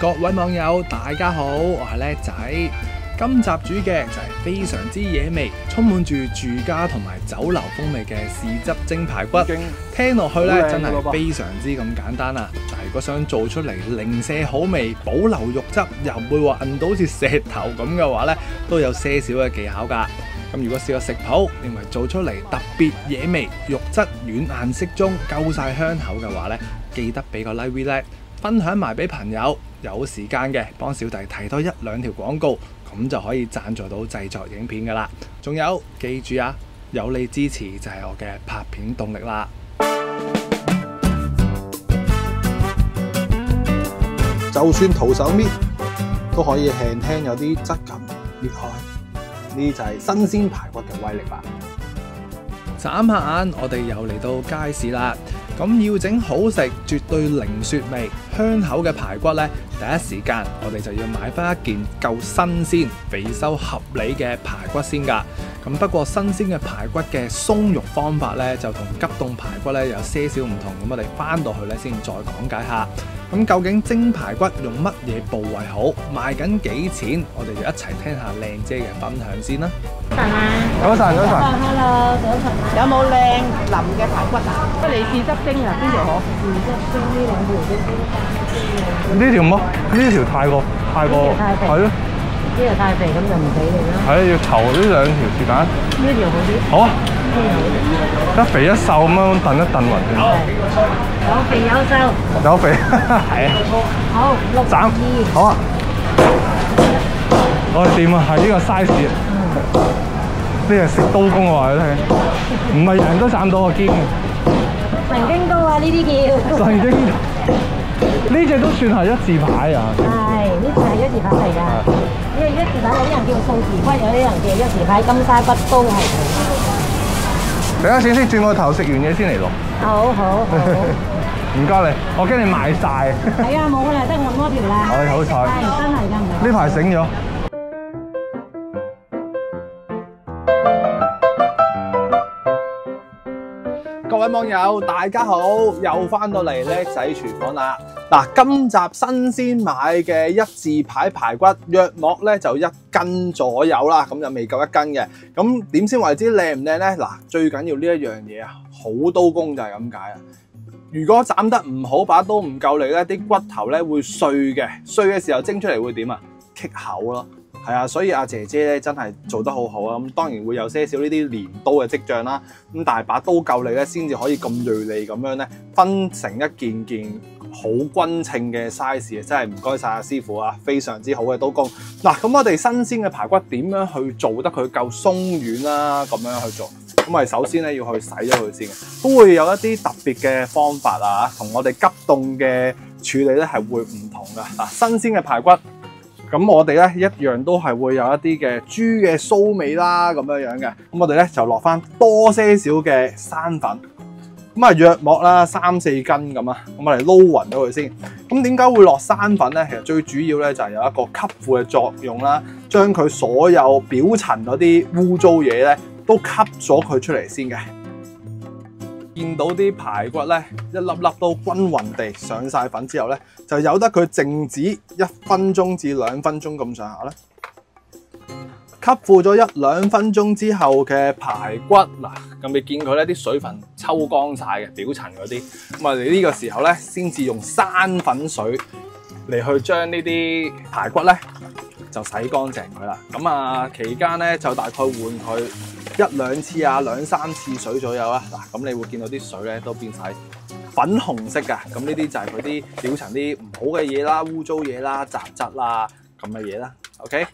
各位網友，大家好，我係叻仔。今集煮嘅就係非常之惹味，充滿住住家同埋酒樓風味嘅豉汁蒸排骨。聽落去咧真係非常之咁簡單啦，但係如果想做出嚟零舍好味，保留肉質又唔會話韌到好似石頭咁嘅話咧，都有些少嘅技巧㗎。咁如果試過食譜認為做出嚟特別惹味，肉質軟硬適中，夠晒香口嘅話咧，記得俾個 like V 叻，分享埋俾朋友。有時間嘅幫小弟提多1、2條廣告，咁就可以贊助到製作影片噶啦。仲有記住啊，有你支持就係我嘅拍片動力啦。就算徒手搣都可以輕輕有啲質感搣開，呢就係新鮮排骨嘅威力啦。眨下眼，我哋又嚟到街市啦。咁要整好食，絕對零雪味、香口嘅排骨呢，第一時間我哋就要買翻一件夠新鮮、肥瘦合理嘅排骨先㗎。咁不過新鮮嘅排骨嘅鬆肉方法呢，就同急凍排骨呢有些少唔同。咁我哋翻到去呢先再講解下。咁究竟蒸排骨用乜嘢部位好？賣緊幾錢？我哋就一齊聽下靚姐嘅分享先啦。早晨，早晨。Hello， 早晨。有冇靚腍嘅排骨啊？不如豉汁蒸啊，邊條好？豉汁蒸呢2條都得。呢條麼？呢條太過係咯。呢條太肥咁就唔俾你啦。係要頭呢2條是但。呢條好啲。好啊。一肥一瘦咁樣燉一燉勻先。有肥有瘦。有肥，係啊。好，62。好啊。我哋掂啊，係呢個 size。呢係食刀工喎，你睇，唔係人人都斬到個肩。神經刀啊，呢啲叫。神經。呢隻都算係一字牌啊。係，呢隻係一字牌嚟㗎。呢個一字牌有啲人叫數字骨，有啲人叫一字牌金沙骨都係。等下先轉個頭，食完嘢先嚟錄。好。唔該你，我驚你賣晒。係啊，冇啦，得咁多條啦。我好彩。係真係㗎，呢排醒咗。各位網友，大家好，又翻到嚟叻仔廚房啦。嗱，今集新鮮買嘅一字牌排骨，約莫咧就1斤左右啦，咁就未夠1斤嘅。咁點先為之靚唔靚咧？嗱，最緊要呢一樣嘢啊，好刀工就係咁解啊。如果斬得唔好，把刀唔夠力咧，啲骨頭咧會碎嘅，碎嘅時候蒸出嚟會點啊？棘口咯。係啊，所以阿姐姐咧真係做得好好啊！咁當然會有些少呢啲鐮刀嘅跡象啦。咁但係把刀夠力咧，先至可以咁鋭利咁樣咧，分成一件件好均稱嘅 size 啊！真係唔該晒阿師傅啊，非常之好嘅刀工。嗱，咁我哋新鮮嘅排骨點樣去做得佢夠鬆軟啦？咁樣去做，咁我哋首先咧要去洗咗佢先嘅，都會有一啲特別嘅方法啊，同我哋急凍嘅處理咧係會唔同噶。嗱，新鮮嘅排骨。咁我哋咧一樣都係會有一啲嘅豬嘅騷味啦，咁樣樣嘅。咁我哋咧就落翻多些少嘅生粉，咁啊約莫啦3、4斤咁啊。咁我哋撈勻咗佢先。咁點解會落生粉咧？其實最主要咧就係有一個吸附嘅作用啦，將佢所有表層嗰啲污糟嘢咧都吸咗佢出嚟先嘅。見到啲排骨咧，一粒粒都均勻地上晒粉之後咧，就由得佢靜止1分鐘至2分鐘咁上下啦。吸附咗1、2分鐘之後嘅排骨，嗱，咁你見佢咧啲水分抽乾晒嘅表層嗰啲，咁我哋呢個時候咧，先至用生粉水嚟去將呢啲排骨咧就洗乾淨佢啦。咁啊期間咧就大概換佢1、2次啊，2、3次水左右啊。嗱，咁你會見到啲水咧都變晒粉紅色噶。咁呢啲就係佢啲表層啲唔好嘅嘢啦、污糟嘢啦、雜質啦咁嘅嘢啦。OK，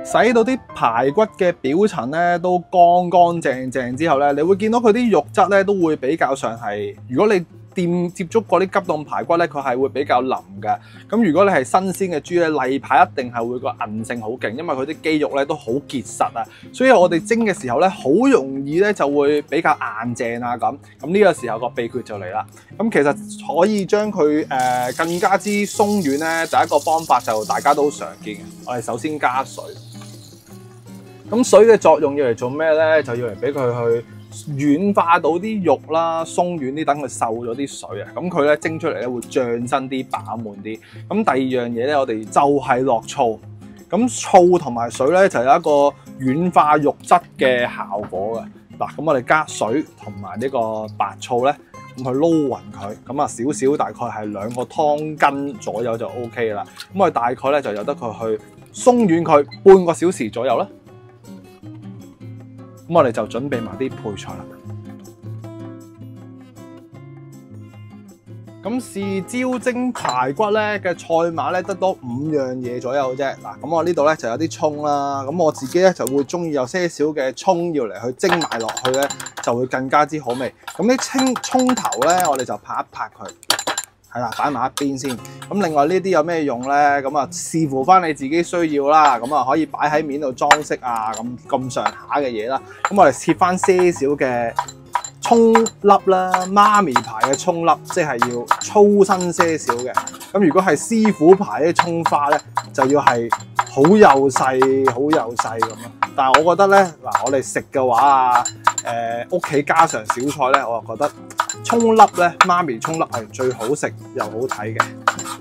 洗到啲排骨嘅表層咧都乾乾淨淨之後咧，你會見到佢啲肉質咧都會比較上係，如果你接觸過啲急凍排骨咧，佢係會比較腍嘅。咁如果你係新鮮嘅豬咧，例牌一定係會個韌性好勁，因為佢啲肌肉咧都好結實啊。所以我哋蒸嘅時候咧，好容易咧就會比較硬淨啊咁。咁呢個時候個秘訣就嚟啦。咁其實可以將佢更加之鬆軟咧，第一個方法就大家都常見嘅。我哋首先加水。咁水嘅作用要嚟做咩咧？就要嚟俾佢去軟化到啲肉啦，鬆軟啲，等佢受咗啲水啊。咁佢咧蒸出嚟咧會脹身啲、飽滿啲。咁第二樣嘢咧，我哋就係落醋。咁醋同埋水咧就有一個軟化肉質嘅效果嘅。嗱，咁我哋加水同埋呢個白醋咧，咁去撈勻佢。咁啊少少，大概係2個湯羹左右就 OK 啦。咁我哋大概咧就由得佢去鬆軟佢半個小時左右啦。咁我哋就準備埋啲配菜啦。咁豉椒蒸排骨咧嘅菜碼咧得多5樣嘢左右啫。嗱，咁我呢度咧就有啲葱啦。咁我自己咧就會中意有些少嘅葱要嚟去蒸埋落去咧，就會更加之好味。咁啲葱頭咧，我哋就拍一拍佢，係啦，擺埋一邊先。咁另外呢啲有咩用咧？咁啊視乎翻你自己需要啦。咁啊可以擺喺面度裝飾啊，咁上下嘅嘢啦。咁我哋切翻些少嘅葱粒啦，媽咪牌嘅葱粒，即係要粗身些少嘅。咁如果係師傅牌啲葱花咧，就要係好幼細、好幼細咁咯。但係我覺得咧，嗱，我哋食嘅話啊，屋企家常小菜咧，我就覺得葱粒咧，媽咪葱粒係最好食又好睇嘅。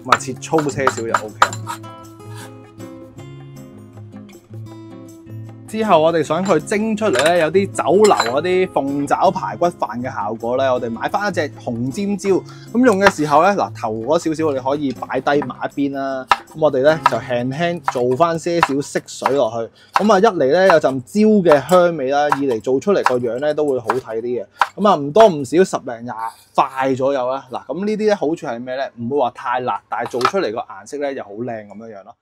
咁啊，切粗些少就 OK 啦。之後我哋想佢蒸出嚟咧，有啲酒樓嗰啲鳳爪排骨飯嘅效果咧，我哋買翻一隻紅尖椒，咁用嘅時候咧，嗱頭嗰少少我哋可以擺低埋一邊啦。咁我哋咧就輕輕做翻些少色水落去，咁啊一嚟咧有陣椒嘅香味啦，二嚟做出嚟個樣咧都會好睇啲嘅。咁啊唔多唔少10零20塊左右啦。嗱，咁呢啲咧好處係咩咧？唔會話太辣，但係做出嚟個顏色咧又好靚咁樣咯。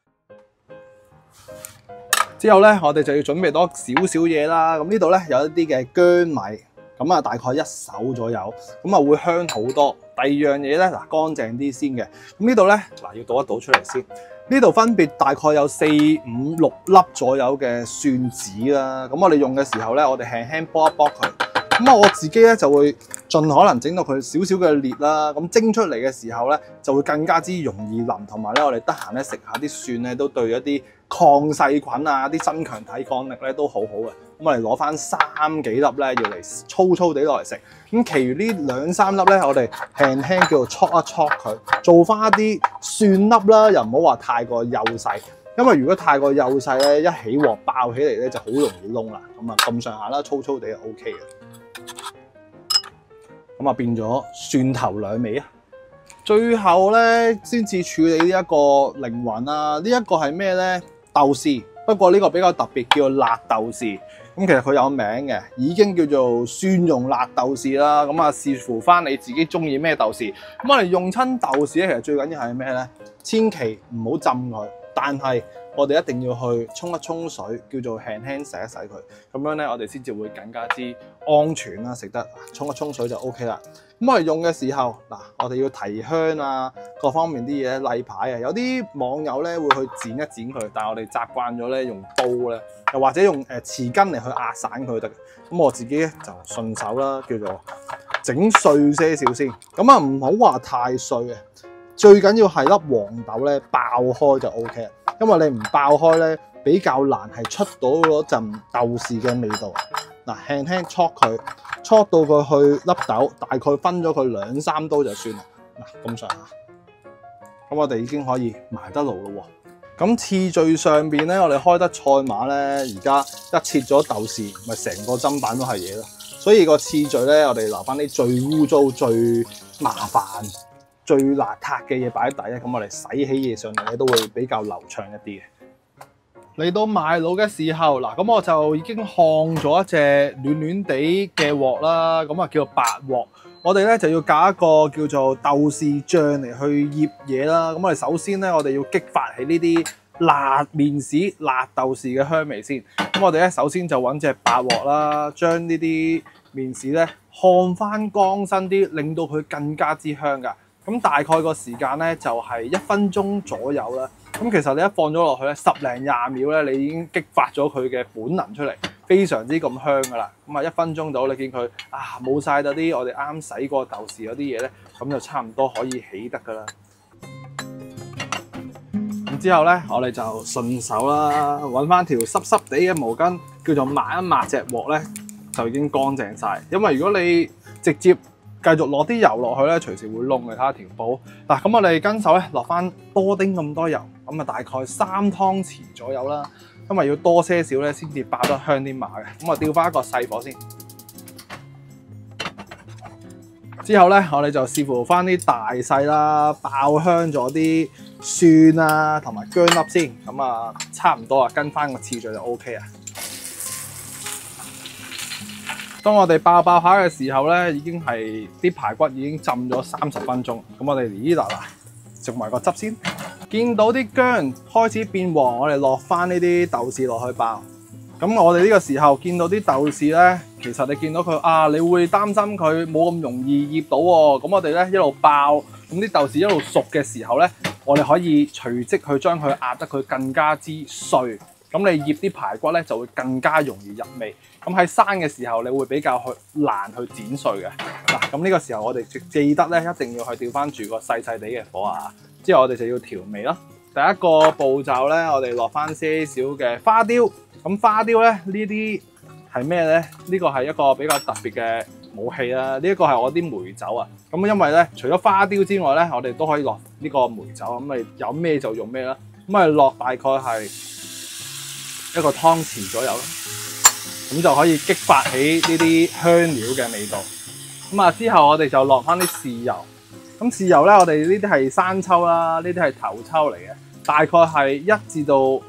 之後咧，我哋就要準備多少少嘢啦。咁呢度咧有一啲嘅薑米，咁啊大概1手左右，咁啊會香好多。第二樣嘢咧，嗱乾淨啲先嘅。咁呢度咧，嗱要倒一倒出嚟先。呢度分別大概有4、5、6粒左右嘅蒜子啦。咁我哋用嘅時候咧，我哋輕輕剝一剝佢。咁我自己咧就會盡可能整到佢少少嘅裂啦。咁蒸出嚟嘅時候咧，就會更加之容易腍，同埋咧我哋得閒咧食下啲蒜咧，都對一啲抗細菌啊、啲增強抵抗力咧都好好嘅。咁我哋攞翻3幾粒咧，要嚟粗粗地落嚟食。咁其餘呢2、3粒咧，我哋輕輕叫做戳一戳佢，做翻一啲蒜粒啦，又唔好話太過幼細。因為如果太過幼細咧，一起鑊爆起嚟咧就好容易燶啦。咁啊咁上下啦，粗粗地就 OK 嘅。咁啊變咗蒜頭2味啊！最後咧先至處理呢一個靈魂啦。呢一個係咩咧？豆豉，不過呢個比較特別，叫做辣豆豉。咁其實佢有名嘅，已經叫做蒜蓉辣豆豉啦。咁啊視乎翻你自己中意咩豆豉。咁我哋用親豆豉咧，其實最緊要係咩咧？千祈唔好浸佢，但係我哋一定要去沖一沖水，叫做輕輕洗一洗佢。咁樣咧，我哋先至會更加之安全啦，食得沖一沖水就 OK 啦。咁我哋用嘅時候，嗱，我哋要提香啊，各方面啲嘢例牌啊，有啲網友咧會去剪一剪佢，但係我哋習慣咗咧用刀咧，又或者用匙羹嚟去壓散佢得。咁我自己咧就順手啦，叫做整碎些少先。咁啊唔好話太碎嘅，最緊要係粒黃豆咧爆開就 OK 啦。因為你唔爆開咧，比較難係出到嗰陣豆豉嘅味道。嗱，輕輕戳佢，戳到佢去粒豆，大概分咗佢2、3刀就算啦。嗱，咁上下，咁我哋已經可以埋得爐咯喎。咁次序上邊咧，我哋開得菜碼咧，而家一切咗豆豉，咪成個砧板都係嘢咯。所以個次序咧，我哋留翻啲最污糟、最麻煩、最邋遢嘅嘢擺喺底咧，咁我哋洗起嘢上嚟咧都會比較流暢一啲嘅。嚟到賣爐嘅時候，嗱咁我就已經烘咗一隻暖暖地嘅鑊啦，咁啊叫做白鑊。我哋咧就要搞一個叫做豆豉醬嚟去醃嘢啦。咁我哋首先咧，我哋要激發起呢啲辣麵豉、辣豆豉嘅香味先。咁我哋咧首先就揾隻白鑊啦，將呢啲麵豉咧烘翻乾身啲，令到佢更加之香㗎。咁大概個時間咧就係1分鐘左右啦。咁其實你一放咗落去咧10零20秒咧，你已經激發咗佢嘅本能出嚟，非常之咁香噶啦。咁啊1分鐘到，你見佢冇晒嗰啲我哋啱洗過豆豉嗰啲嘢咧，咁就差唔多可以起得噶啦。咁之後咧，我哋就順手啦，揾翻條濕濕地嘅毛巾，叫做抹一抹隻鑊咧，就已經乾淨晒。因為如果你直接繼續落啲油落去咧，隨時會燶嘅。睇下條布嗱，咁我哋跟手咧落翻多丁咁多油，咁啊大概3湯匙左右啦。因為要多些少咧，先至爆得香啲馬嘅。咁啊，調翻一個細火先。之後咧，我哋就視乎翻啲大細啦，爆香咗啲蒜啊同埋薑粒先。咁啊，差唔多啊，跟翻個次序就 OK 啊。當我哋爆下嘅時候咧，已經係啲排骨已經浸咗30分鐘。咁我哋呢度啦，食埋個汁先。見到啲薑開始變黃，我哋落翻呢啲豆豉落去爆。咁我哋呢個時候見到啲豆豉咧，其實你見到佢啊，你會擔心佢冇咁容易醃到喎。咁我哋咧一路爆，咁啲豆豉一路熟嘅時候咧，我哋可以隨即去將佢壓得佢更加之碎。咁你醃啲排骨咧就會更加容易入味。咁喺生嘅時候，你會比較難去剪碎嘅。嗱，咁呢個時候我哋記得咧，一定要去調翻住個細細地嘅火啊。之後我哋就要調味咯。第一個步驟咧，我哋落翻些少嘅花雕。咁花雕咧，呢啲係咩咧？呢個係一個比較特別嘅武器啦。呢一個係我啲梅酒啊。咁因為咧，除咗花雕之外咧，我哋都可以落呢個梅酒。咁你有咩就用咩啦。咁啊落大概係1個湯匙左右啦。咁就可以激發起呢啲香料嘅味道。咁啊之後我哋就落翻啲豉油。咁豉油咧，我哋呢啲係生抽啦，呢啲係頭抽嚟嘅，大概係1至到2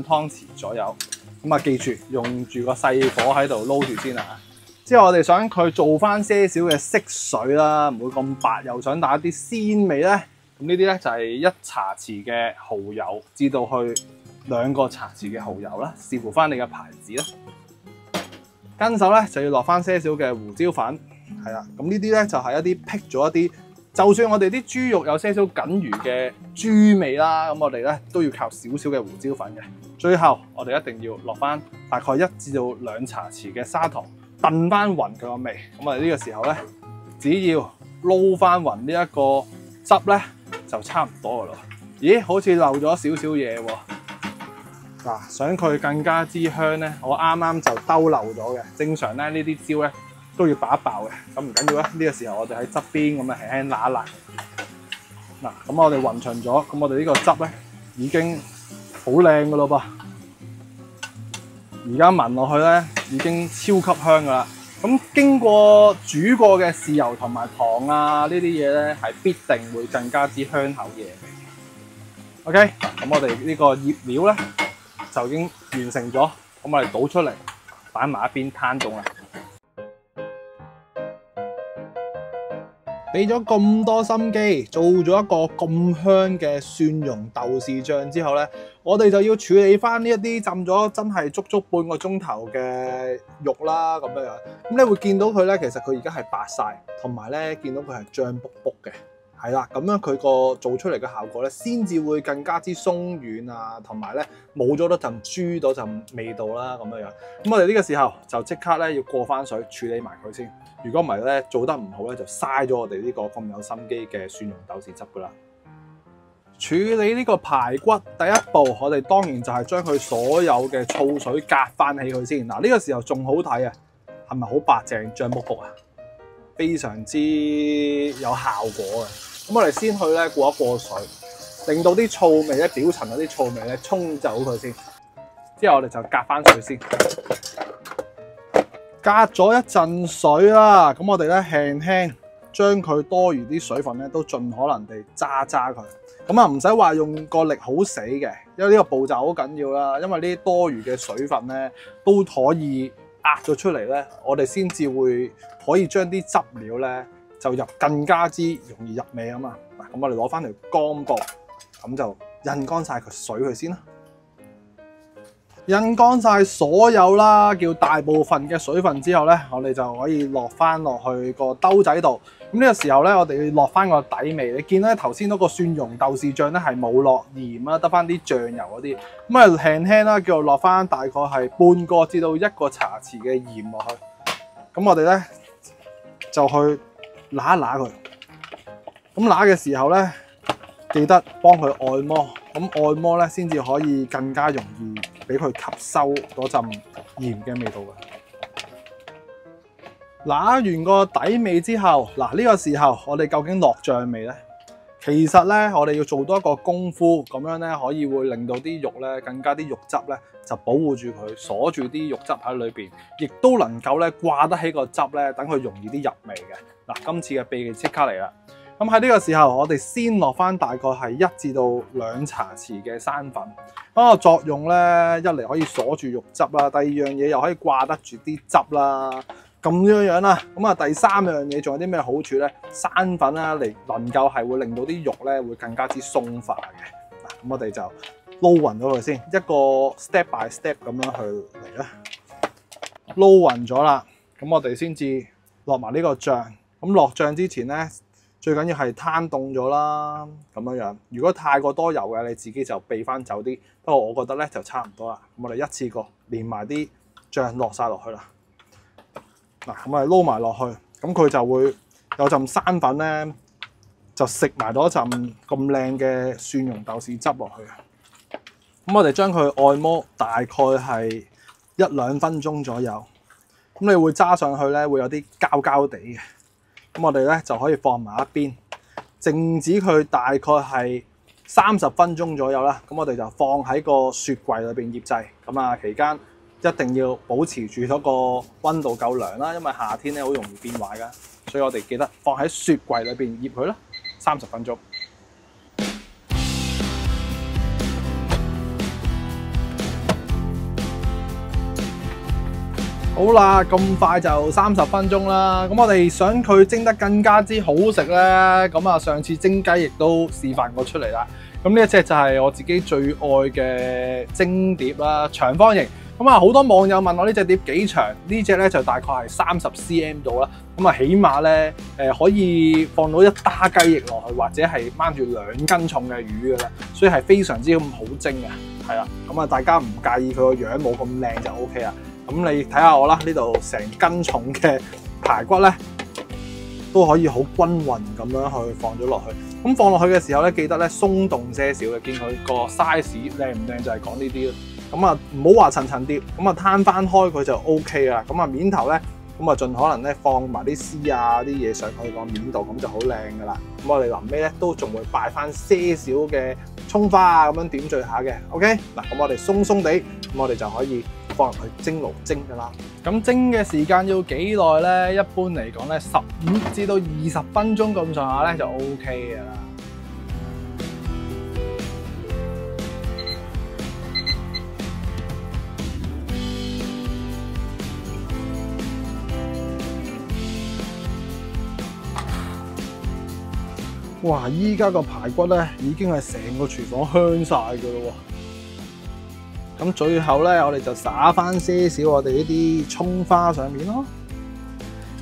湯匙左右。咁啊，記住用住個細火喺度撈住先啊！之後我哋想佢做翻些少嘅色水啦，唔會咁白，又想打啲鮮味咧。咁呢啲咧就係1茶匙嘅蠔油至到去2個茶匙嘅蠔油啦，視乎翻你嘅牌子啦。跟手咧就要落翻些少嘅胡椒粉，係啦。咁呢啲咧就係一啲辟咗一啲，就算我哋啲豬肉有些少僅餘嘅豬味啦，咁我哋咧都要靠少少嘅胡椒粉嘅。最後我哋一定要落翻大概1至到2茶匙嘅砂糖，燉翻勻佢個味。咁我哋呢個時候咧，只要撈翻勻呢一個汁咧，就差唔多噶啦。咦，好似漏咗少少嘢喎。嗱，想佢更加之香咧，我啱啱就兜漏咗嘅。正常咧呢啲椒咧都要爆一爆嘅，咁唔緊要啦。呢個時候我哋喺側邊咁樣輕輕揦一揦。嗱，咁我哋混勻咗，咁我哋呢個汁咧已經好靚噶咯噃。而家聞落去咧已經超級香噶啦。咁經過煮過嘅豉油同埋糖啊呢啲嘢咧，係必定會更加之香口嘅。OK， 咁我哋呢個醃料咧就已經完成咗，咁我哋倒出嚟擺埋一邊攤凍啦。俾咗咁多心機，做咗一個咁香嘅蒜蓉豆豉醬之後咧，我哋就要處理翻呢一啲浸咗真係足足半個鐘頭嘅肉啦，咁樣樣。咁你會見到佢咧，其實佢而家係白晒，同埋咧見到佢係脹卜卜嘅，係啦。咁樣佢個做出嚟嘅效果咧，先至會更加之鬆軟啊，同埋咧冇咗嗰陣豬嗰陣味道啦，咁樣樣。咁我哋呢個時候就即刻咧要過翻水處理埋佢先。如果唔係咧，做得唔好咧，就嘥咗我哋呢個咁有心機嘅蒜蓉豆豉汁噶啦。處理呢個排骨第一步，我哋當然就係將佢所有嘅醋水隔翻起佢先。嗱，呢個時候仲好睇啊，係咪好白淨脹卜卜啊？非常之有效果嘅。咁我哋先去咧過一過水，令到啲醋味咧表層嗰啲醋味咧沖走佢先。之後我哋就隔翻水先。隔咗一陣水啦，咁我哋咧輕輕將佢多餘啲水分咧都盡可能地揸佢。咁啊唔使話用個力好死嘅，因為呢個步驟好緊要啦。因為呢啲多餘嘅水分咧都可以壓咗出嚟咧，我哋先至會可以將啲汁料咧就入更加之容易入味啊嘛。嗱，咁我哋攞翻條乾布，咁就印乾晒佢水佢先啦。印乾晒所有啦，叫大部分嘅水分之後咧，我哋就可以落翻落去個兜仔度。咁呢個時候咧，我哋要落翻個底味。你見咧頭先嗰個蒜蓉豆豉醬咧係冇落鹽啦，得翻啲醬油嗰啲。咁啊輕輕啦，叫做落翻大概係半個至到1個茶匙嘅鹽落去。咁我哋咧就去揦一揦佢。咁揦嘅時候咧，記得幫佢按摩。咁按摩咧先至可以更加容易俾佢吸收嗰陣鹽嘅味道嘅。揦完個底味之後，嗱呢個時候我哋究竟落醬未呢？其實咧，我哋要做多一個功夫，咁樣咧可以會令到啲肉咧更加啲肉汁咧就保護住佢，鎖住啲肉汁喺裏邊，亦都能夠咧掛得起個汁咧，等佢容易啲入味嘅。嗱，今次嘅秘技即刻嚟啦！咁喺呢個時候，我哋先落翻大概係1至到2茶匙嘅生粉。嗰個作用咧，一嚟可以鎖住肉汁啦，第二樣嘢又可以掛得住啲汁啦。咁樣啦，咁啊第三樣嘢仲有啲咩好處咧？生粉啦，能夠係會令到啲肉咧會更加之鬆化嘅。嗱，咁我哋就撈勻咗佢先，一個 step by step 咁樣去嚟啦。撈勻咗啦，咁我哋先至落埋呢個醬。咁落醬之前咧，最緊要係攤凍咗啦，咁樣。如果太過多油嘅，你自己就避翻走啲。不過我覺得咧就差唔多啦。咁我哋一次過連埋啲醬落晒落去啦。嗱，咁我哋撈埋落去，咁佢就會有陣生粉咧，就食埋咗一陣咁靚嘅蒜蓉豆豉汁落去。咁我哋將佢按摩大概係1-2分鐘左右。咁你會揸上去咧，會有啲膠膠地嘅。咁我哋咧就可以放埋一邊，靜止佢大概係30分鐘左右啦。咁我哋就放喺個雪櫃裏邊醃製。咁啊期間一定要保持住嗰個溫度夠涼啦，因為夏天咧好容易變壞噶，所以我哋記得放喺雪櫃裏邊醃佢啦，30分鐘。好啦，咁快就30分鐘啦。咁我哋想佢蒸得更加之好食咧，咁啊上次蒸雞亦都示範過出嚟啦。咁呢一隻就係我自己最愛嘅蒸碟啦，長方形。咁啊好多網友問我呢隻碟幾長？呢隻咧就大概係30 cm 度啦。咁啊起碼咧可以放到1打雞翼落去，或者係掹住2斤重嘅魚嘅啦。所以係非常之咁好蒸嘅，係啦。咁啊大家唔介意佢個樣冇咁靚就 OK 啦。咁你睇下我啦，呢度成斤重嘅排骨咧，都可以好均勻咁樣去放咗落去。咁放落去嘅時候咧，記得咧鬆動些少嘅，見佢個 size 靚唔靚就係講呢啲咯。咁啊唔好話層層疊，咁啊攤翻開佢就 OK 啦。咁啊面頭咧，咁啊盡可能咧放埋啲絲啊啲嘢上去個面度，咁就好靚噶啦。咁我哋臨尾咧都仲會擺翻些少嘅葱花啊，咁樣點綴下嘅。OK， 嗱咁我哋鬆鬆地，咁我哋就可以放入去蒸爐蒸噶啦。咁蒸嘅時間要幾耐咧？一般嚟講咧，15至到20分鐘咁上下咧就 OK 噶啦。哇！依家個排骨咧已經係成個廚房香晒㗎咯喎。咁最後咧，我哋就灑翻些少我哋呢啲葱花上面咯。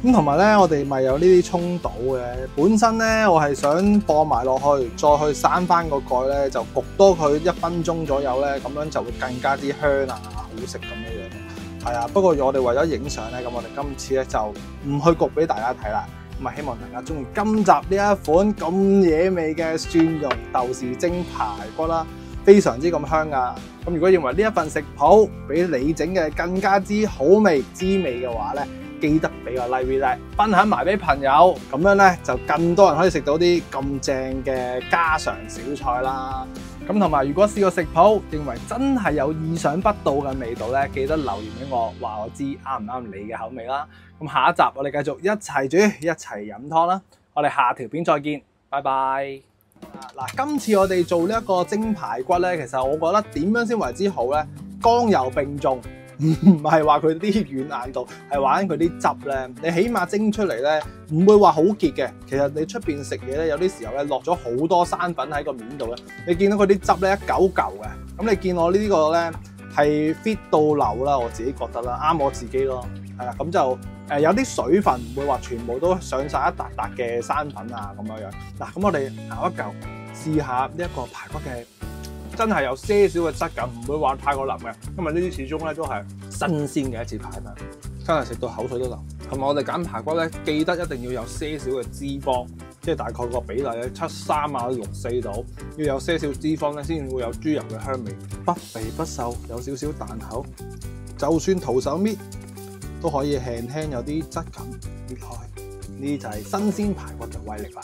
咁同埋咧，我哋咪有呢啲葱島嘅。本身咧，我係想放埋落去，再去閂翻個蓋咧，就焗多佢1分鐘左右咧，咁樣就會更加之香啊，好食咁樣樣。係啊，不過我哋為咗影相咧，咁我哋今次咧就唔去焗俾大家睇啦。咁啊，希望大家中意今集呢一款咁惹味嘅蒜蓉豆豉蒸排骨啦，非常之咁香啊！咁如果認為呢一份食譜比你整嘅更加之好味滋味嘅話咧，記得俾個 like， 分享埋俾朋友，咁樣咧就更多人可以食到啲咁正嘅家常小菜啦。咁同埋，如果試過食譜，認為真係有意想不到嘅味道咧，記得留言俾我，話我知啱唔啱你嘅口味啦。咁下一集我哋繼續一齊煮，一齊飲湯啦。我哋下條片再見，拜拜。嗱，今次我哋做呢一個蒸排骨咧，其實我覺得點樣先為之好咧？剛柔並重，唔係話佢啲軟硬度，係玩佢啲汁咧。你起碼蒸出嚟咧，唔會話好結嘅。其實你出邊食嘢咧，有啲時候咧落咗好多生粉喺個面度咧，你見到佢啲汁咧一嚿嚿嘅。咁你見我呢個咧係 fit 到流啦，我自己覺得啦，啱我自己咯。係啦，咁就有啲水分，唔會話全部都上晒一笪笪嘅生粉啊咁樣樣。嗱，咁我哋咬一嚿試下呢一個排骨嘅。真係有些少嘅質感，唔會話太過腍嘅，因為呢啲始終咧都係新鮮嘅一次排嘛，真係食到口水都流。同埋我哋揀排骨咧，記得一定要有些少嘅脂肪，即係大概個比例咧73啊64度，要有些少脂肪咧先會有豬油嘅香味，不肥不瘦，有少少彈口，就算徒手搣都可以輕輕有啲質感裂開，呢就係新鮮排骨嘅威力啦。